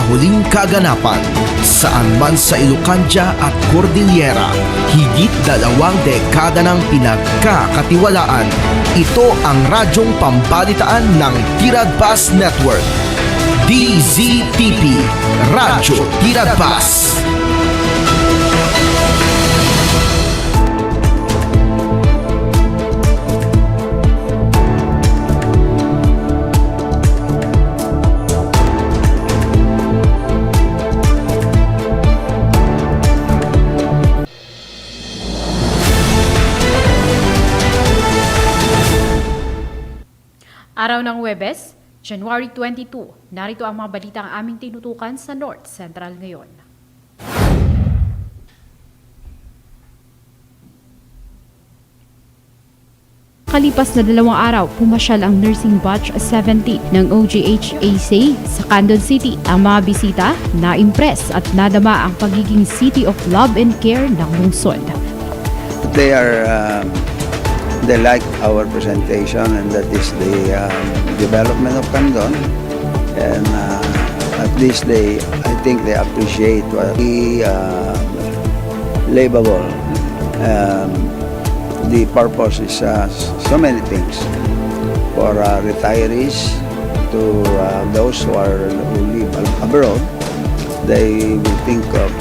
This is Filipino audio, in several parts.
huling kaganapan. Saan man sa Ilocania at Cordillera, higit 2 dekada ng pinagkakatiwalaan. Ito ang radyong pambalitaan ng Tiradpas Network. DZTP, Radyo Tiradpas. Araw ng Huwebes, January 22, narito ang mga balitang aming tinutukan sa North Central ngayon. Kalipas na 2 araw, pumasyal ang nursing batch 70 ng OGH-AC sa Candon City. Ang mga bisita na-impress at nadama ang pagiging City of Love and Care ng lungsod. They like our presentation, and that is the development of Candon, and at least I think they appreciate what the livable. The purpose is so many things for retirees to those who live abroad. They will think of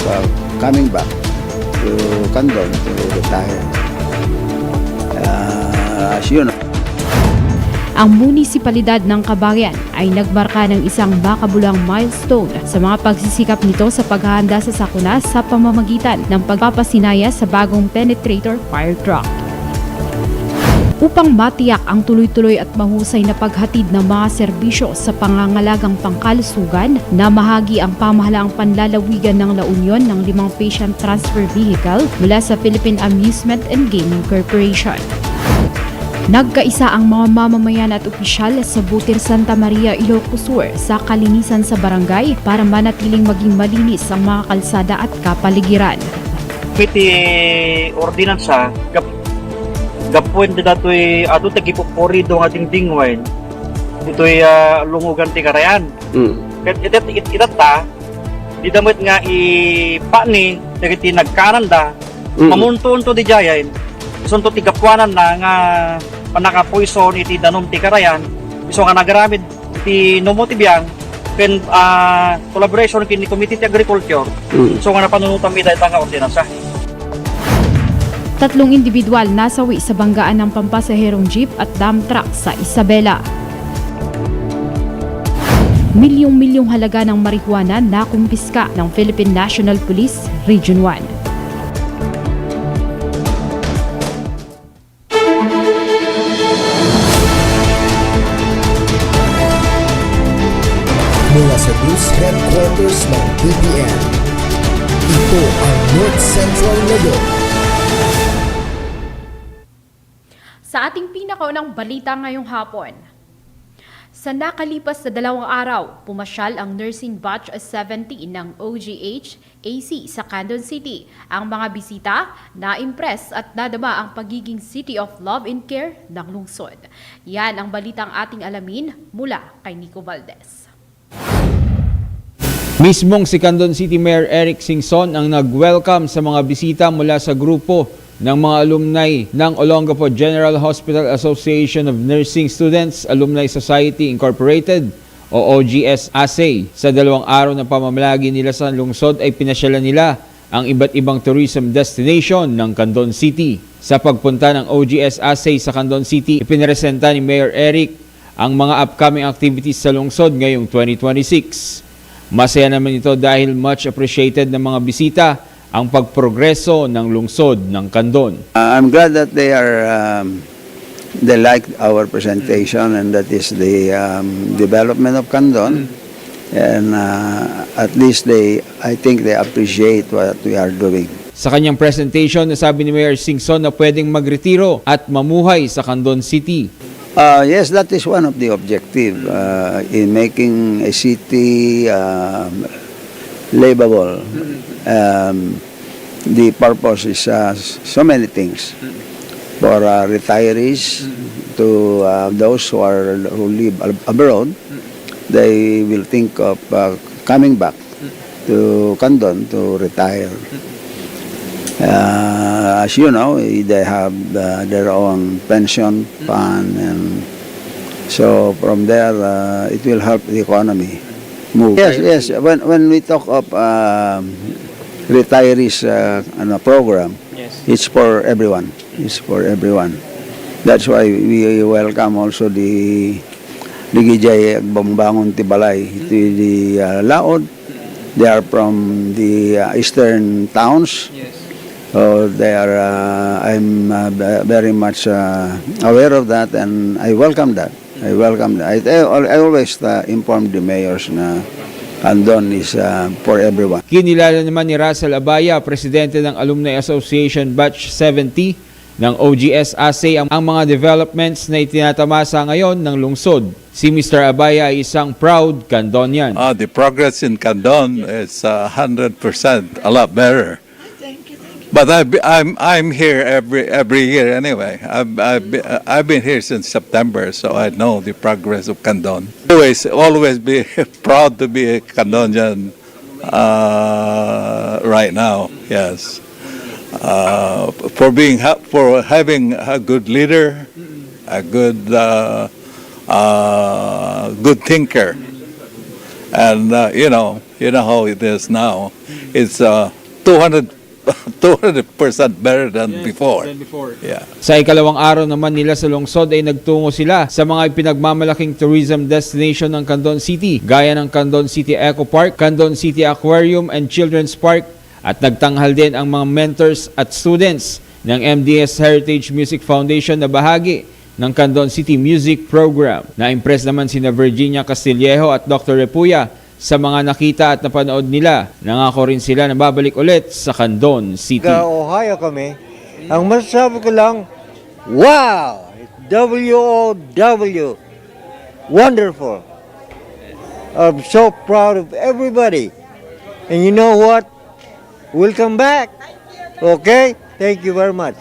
coming back to Candon to retire. As you know, Ang munisipalidad ng Cagayan ay nagmarka ng isang makabulang milestone sa mga pagsisikap nito sa paghahanda sa sakuna sa pamamagitan ng pagpapasinaya sa bagong penetrator fire truck. Upang matiyak ang tuloy-tuloy at mahusay na paghatid ng mga serbisyo sa pangangalagang pangkalusugan, namahagi ang pamahalaang panlalawigan ng La Union ng 5 patient transfer vehicle mula sa Philippine Amusement and Gaming Corporation. Nagkaisa ang mga mamamayan at opisyal sa Butir Santa Maria, Ilocos Sur sa kalinisan sa barangay para manatiling maging malinis ang mga kalsada at kapaligiran. Iti ordinansa gapuin datoy adto tagipupuri do nga dingdingwain ito'y lungugan ti Carayan. Ket itata di damit nga ipani dagiti nagkananda mamunto di jayain sunto ti gapuanan na nga panakapoison iti danom ti Carayan iso nga nagaramid ti nomotibiyang ken collaboration kin ni Committee ti Agriculture so nga napanunutan mi dayta nga ordinansa. 3 individual nasawi sa banggaan ng pampasaherong jeep at dump truck sa Isabela. Milyong-milyong halaga ng marihuana na kumpiska ng Philippine National Police Region 1. Mula sa News Headquarters ng BPN, ito ang North Central ngayon. Sa ating pinakaunang balita ngayong hapon, sa nakalipas na 2 araw, pumasyal ang nursing batch 70 ng OGH-AC sa Candon City. Ang mga bisita na-impress at nadama ang pagiging City of Love and Care ng lungsod. Yan ang balitang ating alamin mula kay Nico Valdez. Mismong si Candon City Mayor Eric Singson ang nag-welcome sa mga bisita mula sa grupo ng mga alumni ng Olongapo General Hospital Association of Nursing Students Alumni Society Incorporated o OGS-ASA. Sa 2 araw na pamamalagi nila sa lungsod ay pinasyalan nila ang iba't ibang tourism destination ng Candon City. Sa pagpunta ng OGS-ASA sa Candon City, ipinresenta ni Mayor Eric ang mga upcoming activities sa lungsod ngayong 2026. Masaya naman ito dahil much appreciated ng mga bisita ang pagprogreso ng lungsod ng Candon. I'm glad that they like our presentation, and that is the development of Candon, and at least I think they appreciate what we are doing. Sa kanyang presentation, nasabi ni Mayor Singson na pwedeng magretiro at mamuhay sa Candon City. Yes, that is one of the objective in making a city livable. The purpose is so many things for retirees to those who live abroad. They will think of coming back to Candon to retire. As you know, they have their own pension fund, and so from there, it will help the economy move. Yes. When we talk of retirees program, it's for everyone. It's for everyone. That's why we welcome also the Ligijay Bambangon Tibalay to the Laod. They are from the eastern towns. So they are. I'm very much aware of that, and I welcome that. I always inform the mayors na Candon is for everyone. Kinilala naman ni Russell Abaya, presidente ng Alumni Association Batch 70 ng OGS-ASE ang mga developments na itinatamasa ngayon ng lungsod. Si Mr. Abaya ay isang proud Candonian. The progress in Candon is 100%, a lot better. But I'm here every year anyway. I've been here since September, so I know the progress of Candon. Always be proud to be a Candonian right now. Yes, for having a good leader, a good good thinker, and you know how it is now. It's 200% better than before. Yeah. Sa ikalawang araw naman nila sa lungsod ay nagtungo sila sa mga pinagmamalaking tourism destination ng Candon City, gaya ng Candon City Eco Park, Candon City Aquarium and Children's Park, at nagtanghal din ang mga mentors at students ng MDS Heritage Music Foundation na bahagi ng Candon City Music Program. Na-impress naman sina Virginia Castillejo at Dr. Repuya sa mga nakita at napanood nila. Nangako rin sila na babalik ulit sa Candon City. Ohio kami. Ang masasabi ko lang, wow! W-O-W. Wonderful. I'm so proud of everybody. And you know what? We'll come back. Okay? Thank you very much.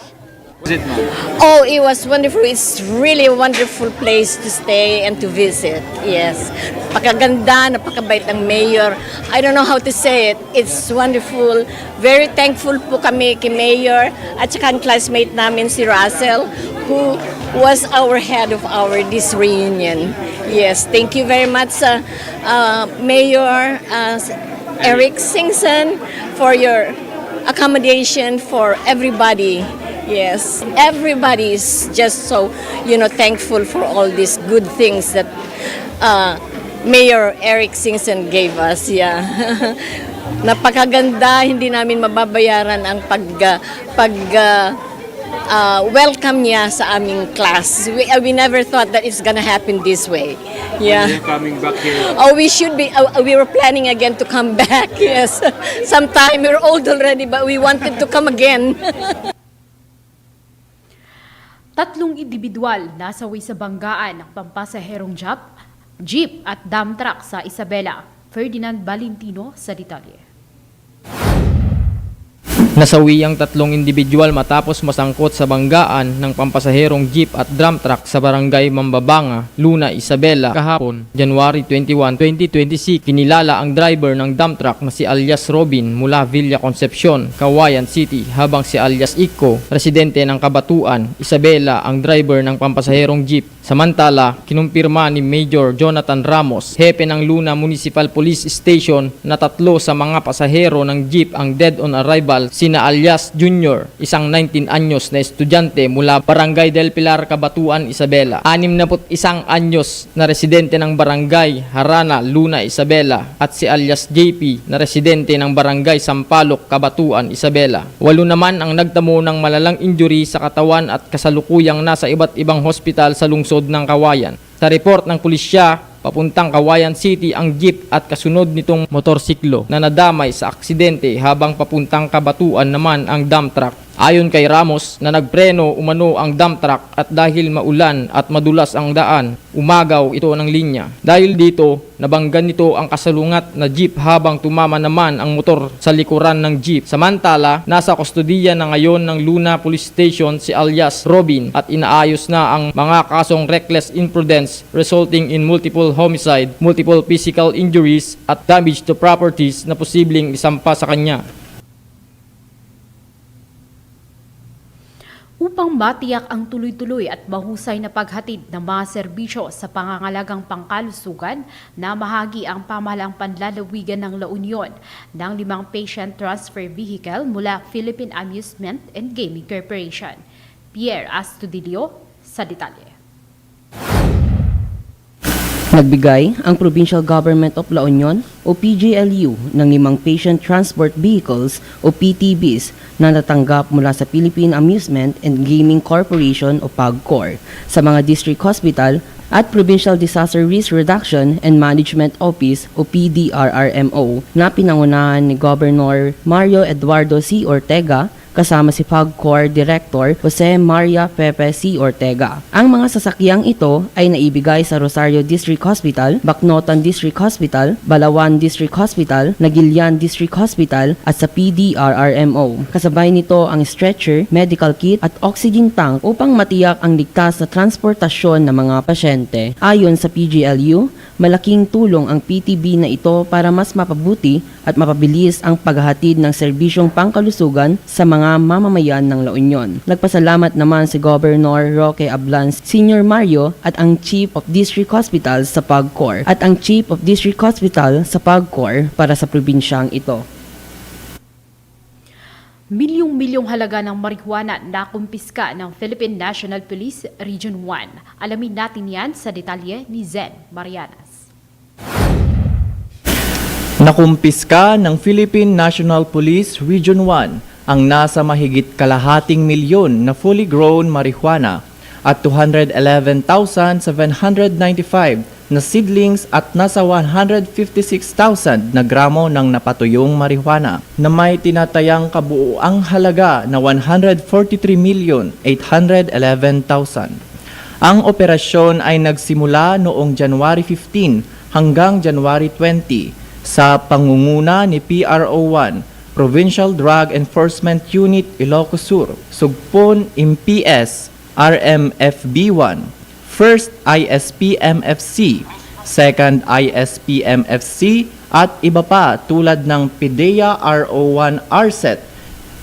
Oh, it was wonderful. It's really a wonderful place to stay and to visit. Yes. Pakaganda, napakabait ng mayor. I don't know how to say it. It's wonderful. Very thankful po kami kay Mayor at saka ang classmate namin si Russell, who was our head of this reunion. Yes, thank you very much, Mayor Eric Singson, for your accommodation for everybody. Yes, everybody is just so, thankful for all these good things that Mayor Eric Singson gave us. Yeah. Napakaganda, hindi namin mababayaran ang welcome niya sa aming class. We never thought that it's gonna happen this way. Yeah. Coming back here. Oh, we should be. We were planning again to come back. Yes. Sometime we're old already, but we wanted to come again. Tatlong individual nasawi sa banggaan ng pampasaherong jeep at dump truck sa Isabela. Ferdinand Valentino sa detalye. Nasawi ang tatlong individual matapos masangkot sa banggaan ng pampasaherong jeep at drum truck sa barangay Mambabanga, Luna, Isabela kahapon, January 21, 2026. Kinilala ang driver ng dump truck na si alias Robin mula Villa Concepcion, Cauayan City, habang si alias Iko, residente ng Kabatuan, Isabela, ang driver ng pampasaherong jeep. Samantala, kinumpirma ni Major Jonathan Ramos, hepe ng Luna Municipal Police Station, na tatlo sa mga pasahero ng jeep ang dead on arrival, sina alias Junior, isang 19 anyos na estudyante mula Barangay del Pilar, Kabatuan, Isabela. 61 anyos na residente ng Barangay Harana, Luna, Isabela, at si alias JP na residente ng Barangay Sampaloc, Kabatuan, Isabela. 8 naman ang nagtamo ng malalang injury sa katawan at kasalukuyang nasa iba't ibang hospital sa lungsod ng Cauayan. Sa report ng pulisya, papuntang Cauayan City ang jeep at kasunod nitong motorsiklo na nadamay sa aksidente, habang papuntang Kabatuan naman ang dump truck. Ayon kay Ramos na nagpreno umano ang dump truck at dahil maulan at madulas ang daan, umagaw ito ng linya. Dahil dito, nabanggan nito ang kasalungat na jeep habang tumama naman ang motor sa likuran ng jeep. Samantala, nasa kustodiya na ngayon ng Luna Police Station si alias Robin at inaayos na ang mga kasong reckless imprudence resulting in multiple homicide, multiple physical injuries at damage to properties na posibleng isampa sa kanya. Upang matiyak ang tuloy-tuloy at mahusay na paghatid ng mga serbisyo sa pangangalagang pangkalusugan, namahagi ang pamahalaang panlalawigan ng La Union ng 5 patient transfer vehicle mula Philippine Amusement and Gaming Corporation. Pierre Astudillo sa detalye. Nagbigay ang Provincial Government of La Union o PGLU ng 5 Patient Transport Vehicles o PTVs na natanggap mula sa Philippine Amusement and Gaming Corporation o PAGCOR sa mga district hospital at Provincial Disaster Risk Reduction and Management Office o PDRRMO na pinangunahan ni Governor Mario Eduardo C. Ortega kasama si PAGCOR Director Jose Maria Pepe C. Ortega. Ang mga sasakyang ito ay naibigay sa Rosario District Hospital, Bacnotan District Hospital, Balawan District Hospital, Nagilian District Hospital at sa PDRRMO. Kasabay nito ang stretcher, medical kit at oxygen tank upang matiyak ang ligtas na transportasyon ng mga pasyente. Ayon sa PGLU, malaking tulong ang PTV na ito para mas mapabuti at mapabilis ang paghahatid ng serbisyong pangkalusugan sa mga mamamayan ng La Union. Nagpasalamat naman si Governor Roque Ablan Sr. Mario at ang Chief of District Hospital sa PAGCOR at ang Chief of District Hospital sa PAGCOR para sa probinsyang ito. Milyong-milyong halaga ng marijuana na kumpiska ng Philippine National Police Region 1. Alamin natin yan sa detalye ni Zen Marianas. Nakumpiska ng Philippine National Police Region 1 ang nasa mahigit kalahating milyon na fully grown marijuana at 211,795 na seedlings at nasa 156,000 na gramo ng napatuyong marijuana na may tinatayang kabuuang halaga na 143,811,000. Ang operasyon ay nagsimula noong January 15 hanggang January 20 sa pangunguna ni PRO1 Provincial Drug Enforcement Unit Ilocos Sur, Sugpon MPS, RMFB1, 1st ISP-MFC, 2nd ISP-MFC at iba pa tulad ng PIDEA RO1 RSET,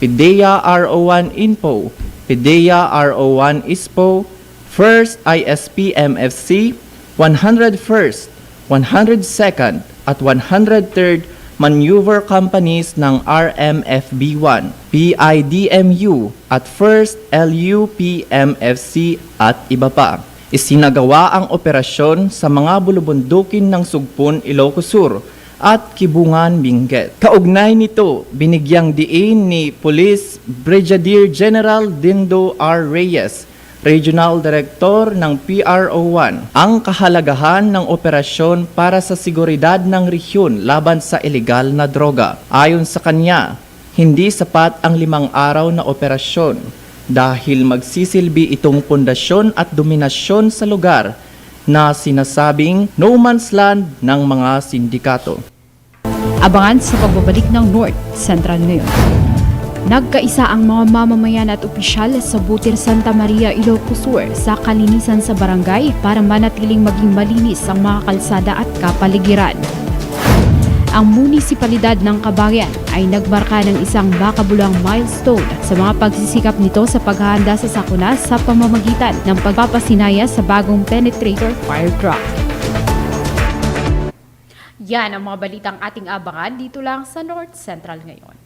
PIDEA RO1 INPO, PIDEA RO1 ISPO, 1st ISP-MFC, 101st, 102nd at 103rd maneuver companies ng RMFB1, PIDMU at 1st LUPMFC at iba pa. Isinagawa ang operasyon sa mga bulubundukin ng Sugpon, Ilocos Sur at Kibungan, Benguet. Kaugnay nito, binigyang diin ni Police Brigadier General Dindo R. Reyes, Regional Director ng PRO1, ang kahalagahan ng operasyon para sa seguridad ng rehiyon laban sa ilegal na droga. Ayon sa kanya, hindi sapat ang 5 araw na operasyon dahil magsisilbi itong pundasyon at dominasyon sa lugar na sinasabing no man's land ng mga sindikato. Abangan sa pagbabalik ng North Central ngayon. Nagkaisa ang mga mamamayan at opisyal sa Butir Santa Maria, Ilocos Sur sa kalinisan sa barangay para manatiling maging malinis ang mga kalsada at kapaligiran. Ang munisipalidad ng Kabayan ay nagmarka ng isang makabuluhang milestone sa mga pagsisikap nito sa paghahanda sa sakuna sa pamamagitan ng pagpapasinaya sa bagong penetrator fire truck. Yan ang mga balitang ating abangan dito lang sa North Central ngayon.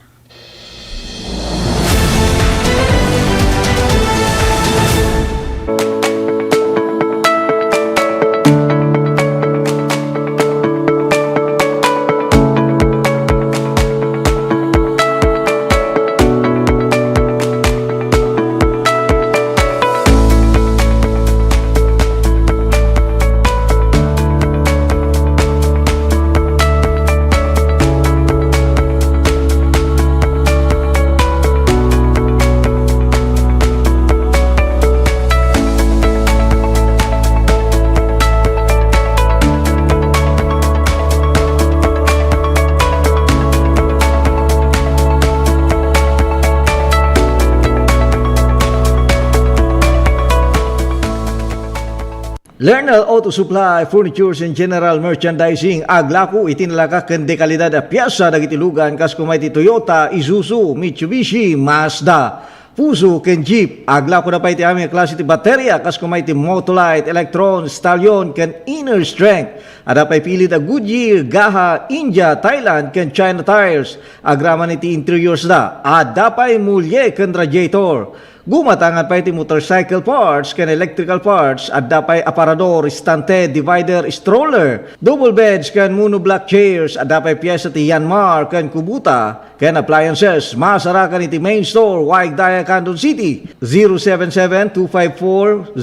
Lernal Auto Supply, Furnitures and General Merchandising, aglaku itinalaga ken dekalidad a piyasa dagitilugan kas kumaiti Toyota, Isuzu, Mitsubishi, Mazda. Puso ken Jeep, aglaku na pa iti aming klase ti baterya kas kumaiti Motolite, Electron, Stallion ken Inner Strength. Ada pa'y pilit a Goodyear, Gaha, India, Thailand ken China Tires. Agraman iti interiors da. Ada pa'y mulye ken radiator. Gumatangan pa iti motorcycle parts ken electrical parts at dapay aparador, stante, divider, stroller, double beds ken monoblock chairs at dapay piyesa ti Yanmar ken Kubuta ken appliances. Masarakan iti main store Waigdaya, Quezon City 077-254-0115.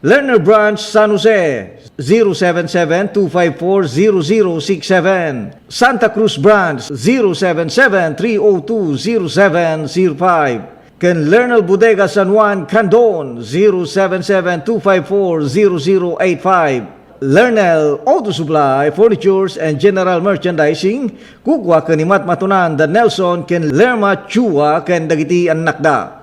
Lerner Branch, San Jose 077-254-0067. Santa Cruz Branch 077-302-0705. Ken Lernal Bodega San Juan, Candon 077-254-0085. Lernal Auto Supply, Furnitures and General Merchandising, kukwa kanimat matunan da Nelson ken Lerma Chua ken dagiti annakda.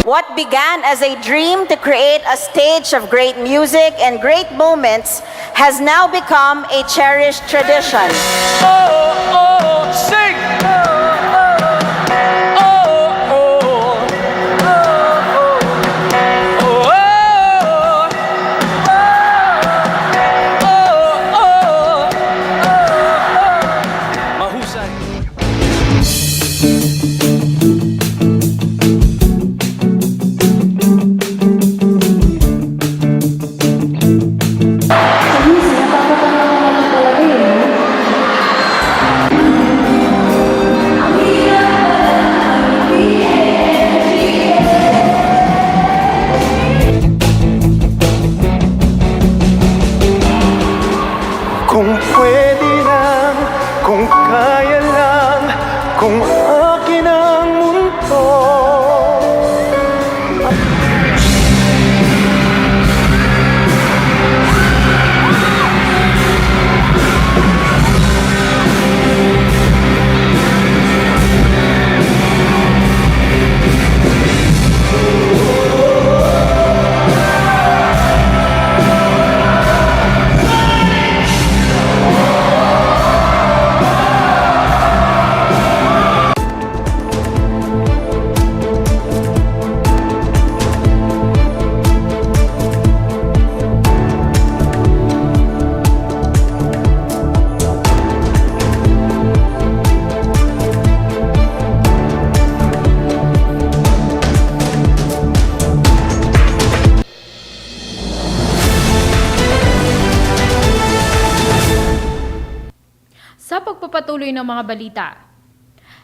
What began as a dream to create a stage of great music and great moments has now become a cherished tradition. Kung pwede lang, kung kaya lang, kung akin ang mundo. Sa pagpapatuloy ng mga balita,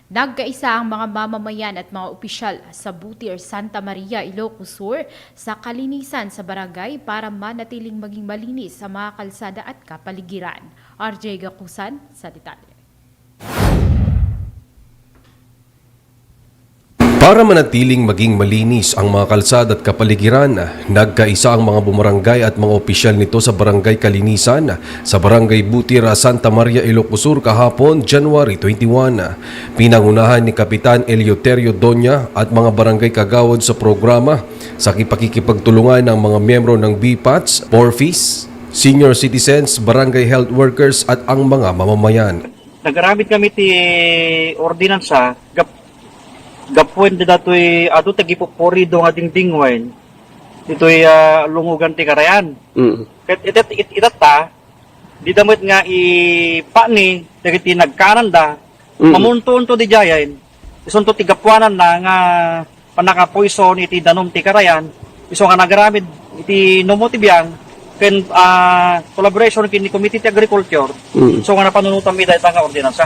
nagkaisa ang mga mamamayan at mga opisyal sa Butir, Santa Maria, Ilocos Sur sa kalinisan sa barangay para manatiling maging malinis sa mga kalsada at kapaligiran. RJ Gakusan sa detalye. Para manatiling maging malinis ang mga kalsada at kapaligiran, nagkaisa ang mga bumarangay at mga opisyal nito sa Barangay Kalinisan sa Barangay Butir, Santa Maria, Ilocos Sur kahapon, January 21. Pinangunahan ni Kapitan Eleuterio Doña at mga barangay kagawad sa programa sa pakikipagtulungan ng mga miyembro ng BPATS, Porfis, senior citizens, barangay health workers at ang mga mamamayan. Nagaramit kami ti ordinansa gapuan da datoy adu tagipupori do nga dingdingwain ditoy lungugan ti Carayan. Ket itata di damit nga ipani dagiti nagkananda mamuntunto di jayain isunto ti gapuanan na nga panaka-poison iti danom ti Carayan iso nga nagaramid iti nomo ti biyang ken collaboration kin ni Committee ti Agriculture so nga napanunutan mi dayta nga ordinansa.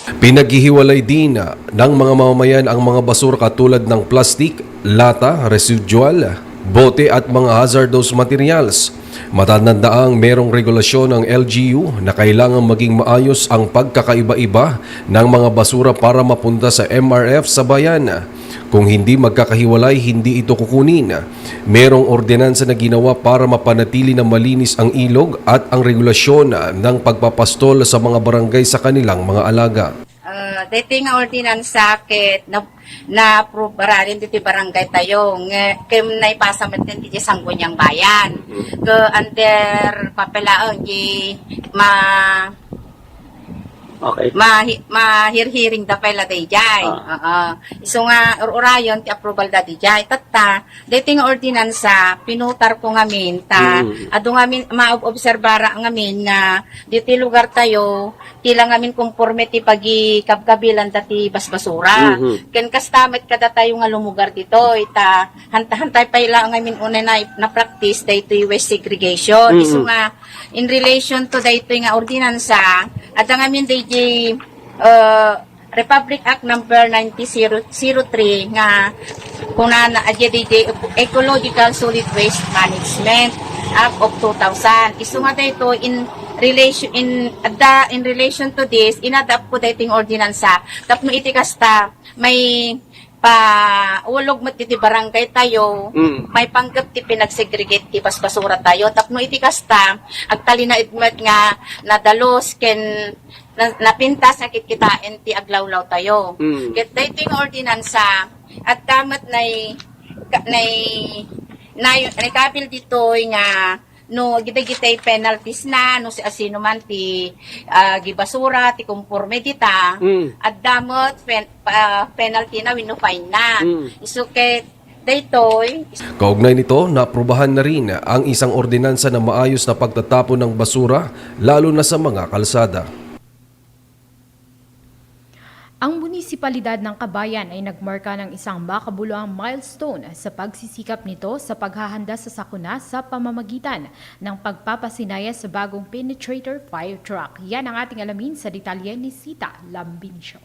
Pinaghihiwalay din ng mga mamamayan ang mga basura katulad ng plastic, lata, residual, bote at mga hazardous materials. Matatanda ang merong regulasyon ng LGU na kailangan maging maayos ang pagkakaiba-iba ng mga basura para mapunta sa MRF sa bayan. Kung hindi magkakahiwalay, hindi ito kukunin. Merong ordinansa na ginawa para mapanatili na malinis ang ilog at ang regulasyon ng pagpapastol sa mga barangay sa kanilang mga alaga. Dating nga ordinansa ket na approve rin dito barangay tayo kem na ipasa matin dito sangguniang bayan. Ke under papelaon di mahirhiring da pala dayjay. Iso nga urayon ti approval da dayjay. Tatta, dating ordinansa pinutar ko ngamin ta adu ngamin maobserbara ngamin na dito lugar tayo tila ngamin conforme ti pagi kabkabilan dati basbasura. Ken kastamet kada tayo nga lumugar dito ita hantay pa ila ngamin una na practice dayto waste segregation. Iso nga in relation to dayto nga ordinansa at ang ngamin Republic Act number 9003 nga kunana DJ Ecological Solid Waste Management Act of 2000. Isu nga dito in relation to this inadapt ko dating ordinansa tapno iti kasta may ulog mo ti barangay tayo, may panggap ti pinagsegregate ti basbasura tayo, tapno iti kasta, agtali na idmet nga nadalos ken napintas sakit kitain ti aglawlaw tayo. Ket dating ordinansa at kamat nay kabil dito nga no gitay penalties na no si asino man ti gibasura ti conforme dita at damot penalty na wino fine na isu ket daytoy. Kaugnay nito, naaprubahan na rin ang isang ordinansa na maayos na pagtatapon ng basura lalo na sa mga kalsada. Ang munisipalidad ng Kabayan ay nagmarka ng isang makabuluhang milestone sa pagsisikap nito sa paghahanda sa sakuna sa pamamagitan ng pagpapasinaya sa bagong penetrator fire truck. Yan ang ating alamin sa detalye ni Sita Lambincio.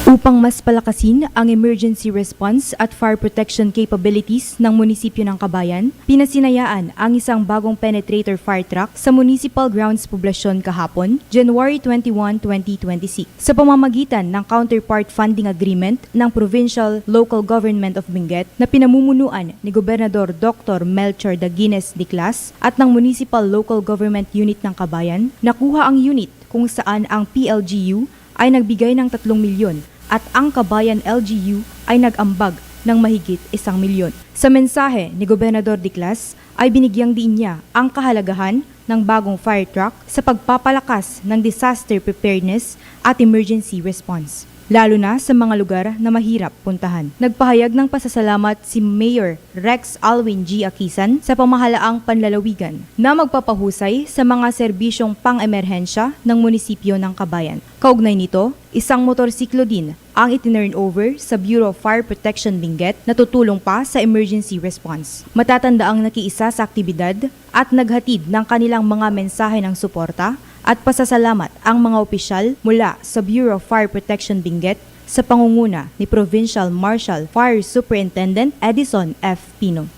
Upang mas palakasin ang emergency response at fire protection capabilities ng munisipyo ng Kabayan, pinasinayaan ang isang bagong penetrator fire truck sa Municipal Grounds Poblasyon kahapon, January 21, 2026, sa pamamagitan ng counterpart funding agreement ng Provincial Local Government of Benguet na pinamumunuan ni Gobernador Dr. Melchor Daguines Diclas at ng Municipal Local Government Unit ng Kabayan. Nakuha ang unit kung saan ang PLGU ay nagbigay ng 3 milyon at ang Kabayan LGU ay nag-ambag ng mahigit 1 milyon. Sa mensahe ni Gobernador Diclas ay binigyang diin niya ang kahalagahan ng bagong fire truck sa pagpapalakas ng disaster preparedness at emergency response, lalo na sa mga lugar na mahirap puntahan. Nagpahayag ng pasasalamat si Mayor Rex Alwin G. Akisan sa pamahalaang panlalawigan na magpapahusay sa mga serbisyong pang-emerhensya ng munisipyo ng Kabayan. Kaugnay nito, isang motorsiklo din ang itinurn over sa Bureau of Fire Protection Benguet na tutulong pa sa emergency response. Matatanda ang nakiisa sa aktibidad at naghatid ng kanilang mga mensahe ng suporta at pasasalamat ang mga opisyal mula sa Bureau of Fire Protection Benguet sa pangunguna ni Provincial Marshal Fire Superintendent Edison F. Pino.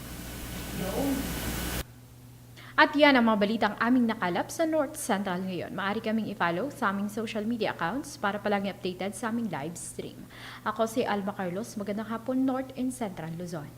At yan ang mga balitang aming nakalap sa North Central ngayon. Maaari kaming i-follow sa aming social media accounts para palagi updated sa aming live stream. Ako si Alma Carlos, magandang hapon North and Central Luzon.